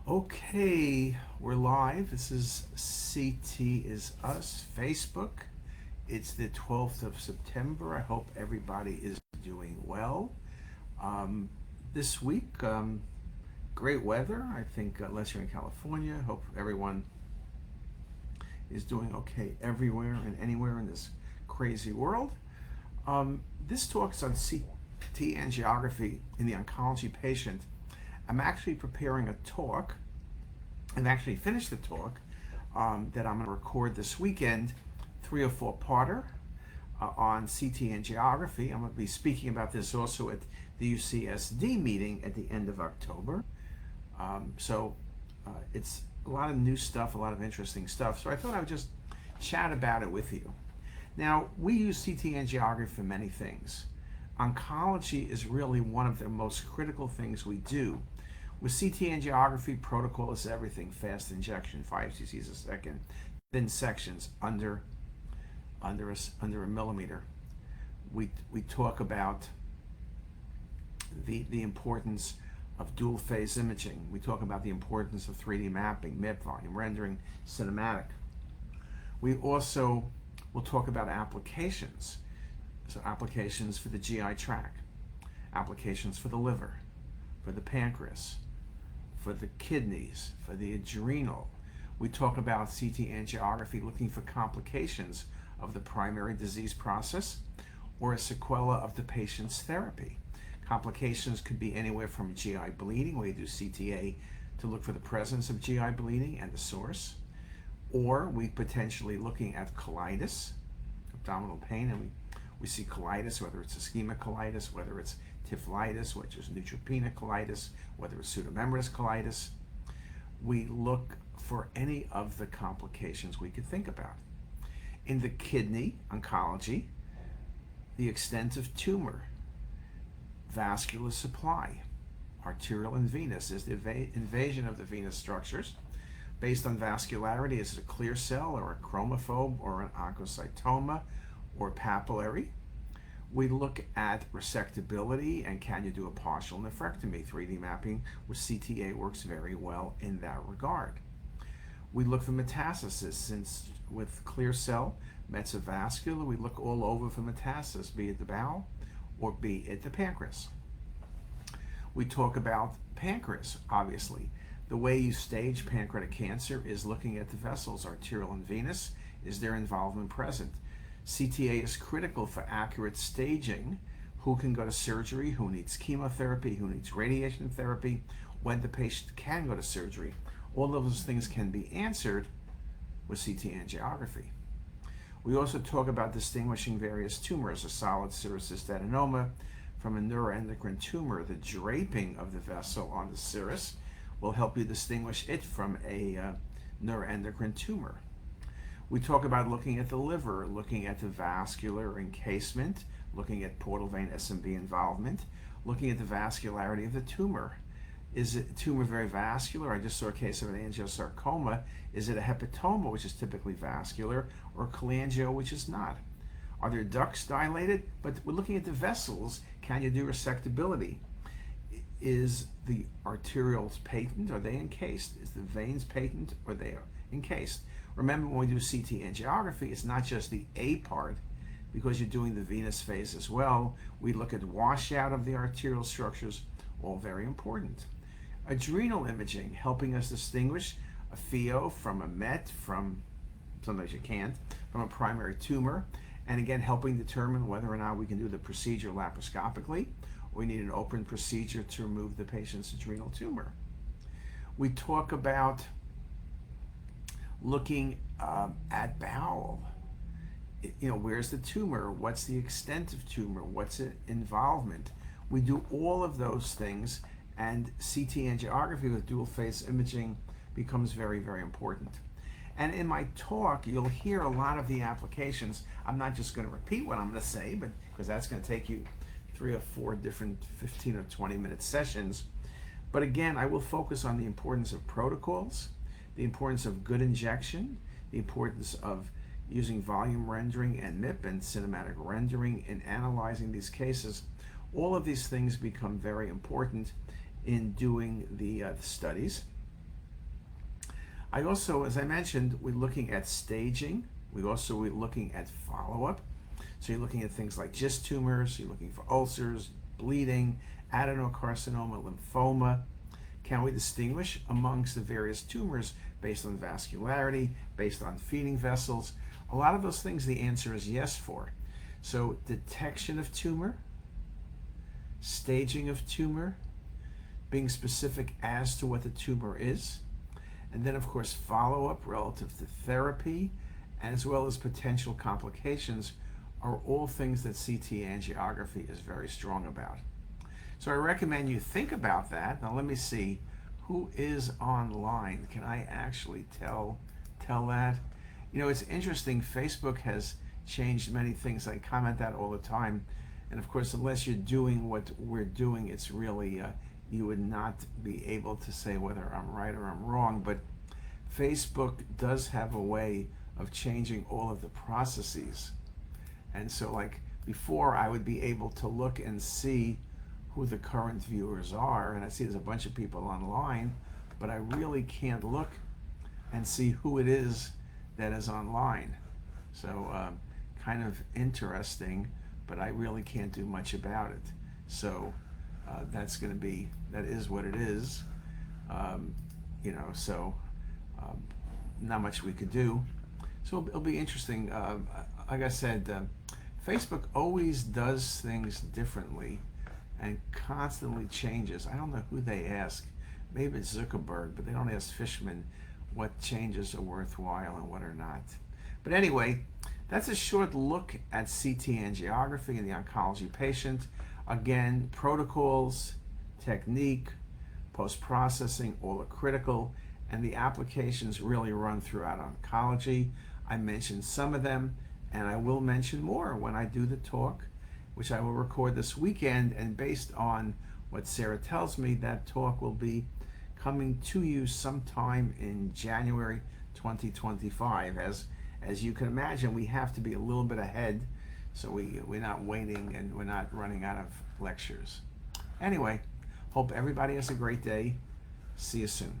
Okay, we're live. This is CT is Us Facebook. It's the 12th of September. I hope everybody is doing well. Um, this week, great weather. I think, unless you're in California, I hope everyone is doing okay everywhere and anywhere in this crazy world. This talks on CT angiography in the oncology patient. I'm actually preparing a talk. I've actually finished the talk that I'm going to record this weekend, 3 or 4 parter on CT angiography. I'm going to be speaking about this also at the UCSD meeting at the end of October. So it's a lot of new stuff, a lot of interesting stuff. So I thought I would just chat about it with you. Now, we use CT angiography for many things. Oncology is really one of the most critical things we do. With CT angiography, protocol is everything. Fast injection, 5 cc's a second, thin sections under a millimeter. We talk about the importance of dual phase imaging. We talk about the importance of 3D mapping, MIP, volume rendering, cinematic. We also will talk about applications. So applications for the GI tract, applications for the liver, for the pancreas, for the kidneys, for the adrenal. We talk about CT angiography looking for complications of the primary disease process or a sequela of the patient's therapy. Complications could be anywhere from GI bleeding, where you do CTA to look for the presence of GI bleeding and the source, or we potentially looking at colitis, abdominal pain, and we see colitis, whether it's ischemic colitis, whether it's typhlitis, which is neutropenic colitis, whether it's pseudomembranous colitis. We look for any of the complications we could think about. In the kidney oncology, the extent of tumor, vascular supply, arterial and venous, is the invasion of the venous structures. Based on vascularity, is it a clear cell or a chromophobe or an oncocytoma or papillary? We look at resectability and can you do a partial nephrectomy. 3D mapping with CTA works very well in that regard. We look for metastasis, since with clear cell metzovascular, we look all over for metastasis, be it the bowel or be it the pancreas. We talk about pancreas, obviously. The way you stage pancreatic cancer is looking at the vessels, arterial and venous. Is their involvement present? CTA is critical for accurate staging. Who can go to surgery, who needs chemotherapy, who needs radiation therapy, when the patient can go to surgery. All of those things can be answered with CT angiography. We also talk about distinguishing various tumors, a solid serous adenoma from a neuroendocrine tumor. The draping of the vessel on the serous will help you distinguish it from a neuroendocrine tumor. We talk about looking at the liver, looking at the vascular encasement, looking at portal vein SMB involvement, looking at the vascularity of the tumor. Is it a tumor very vascular? I just saw a case of an angiosarcoma. Is it a hepatoma, which is typically vascular, or cholangio, which is not? Are there ducts dilated? But we're looking at the vessels. Can you do resectability? Is the arterioles patent? Are they encased? Is the veins patent, or they are encased? Remember, when we do CT angiography, it's not just the A part, because you're doing the venous phase as well. We look at washout of the arterial structures, all very important. Adrenal imaging, helping us distinguish a pheo from a MET, from, sometimes you can't, from a primary tumor, and again, helping determine whether or not we can do the procedure laparoscopically, or we need an open procedure to remove the patient's adrenal tumor. We talk about looking at bowel. Where's the tumor? What's the extent of tumor? What's its involvement? We do all of those things, and CT angiography with dual phase imaging becomes very, very important. And in my talk, you'll hear a lot of the applications. I'm not just going to repeat what I'm going to say, but because that's going to take you 3 or 4 different 15 or 20-minute sessions. But again, I will focus on the importance of protocols, the importance of good injection, the importance of using volume rendering and MIP and cinematic rendering in analyzing these cases. All of these things become very important in doing the studies. I also, as I mentioned, we're looking at staging. We're looking at follow-up. So you're looking at things like GIST tumors, you're looking for ulcers, bleeding, adenocarcinoma, lymphoma. Can we distinguish amongst the various tumors based on vascularity, based on feeding vessels? A lot of those things the answer is yes for. So detection of tumor, staging of tumor, being specific as to what the tumor is, and then of course follow-up relative to therapy, as well as potential complications, are all things that CT angiography is very strong about. So I recommend you think about that. Now let me see who is online. Can I actually tell that? You know, it's interesting. Facebook has changed many things. I comment that all the time. And of course, unless you're doing what we're doing, it's really, you would not be able to say whether I'm right or I'm wrong. But Facebook does have a way of changing all of the processes. And so like before, I would be able to look and see who the current viewers are, and I see there's a bunch of people online, but I really can't look and see who it is that is online. So kind of interesting, but I really can't do much about it. So that is what it is. You know, so not much we could do. So it'll be interesting. Like I said, Facebook always does things differently and constantly changes. I don't know who they ask. Maybe it's Zuckerberg, but they don't ask Fishman what changes are worthwhile and what are not. But anyway, that's a short look at CT angiography in the oncology patient. Again, protocols, technique, post-processing, all are critical, and the applications really run throughout oncology. I mentioned some of them, and I will mention more when I do the talk, which I will record this weekend, and based on what Sarah tells me, that talk will be coming to you sometime in January 2025. As you can imagine, we have to be a little bit ahead, so we're not waiting and we're not running out of lectures. Anyway, hope everybody has a great day. See you soon.